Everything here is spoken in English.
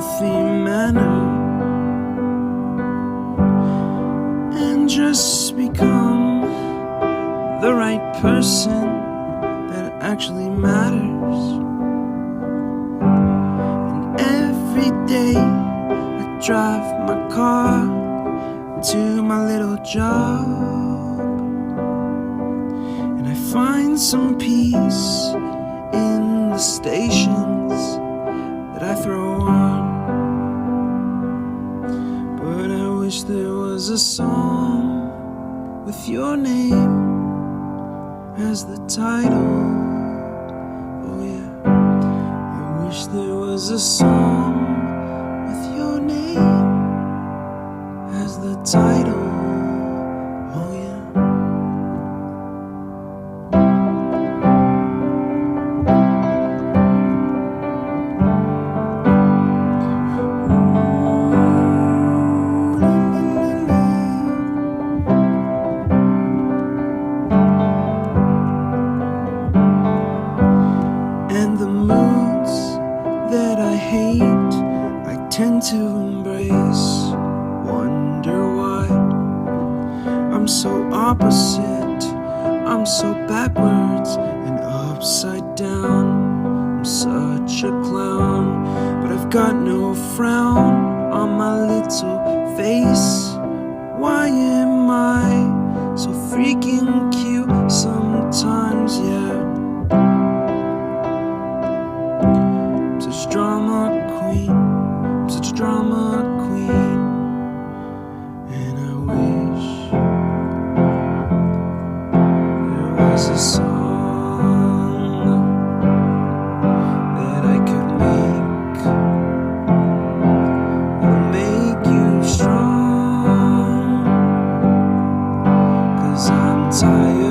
healthy manner and just become the right person that actually matters. And every day I drive my car to my little job, and I find some peace in the stations that I throw on. But I wish there was a song with your name as the title. Oh yeah, I wish there was a song with your name as the title. Oh yeah. And the moods that I hate, I tend to embrace. Wonder why I'm so opposite, I'm so backwards and upside down. I'm such a clown, but I've got no frown on my little face. Why am I so freaking cute sometimes, yeah? I'm such a drama queen, I'm such a drama queen. And I wish there was a song that I could make that'll make you strong. 'Cause I'm tired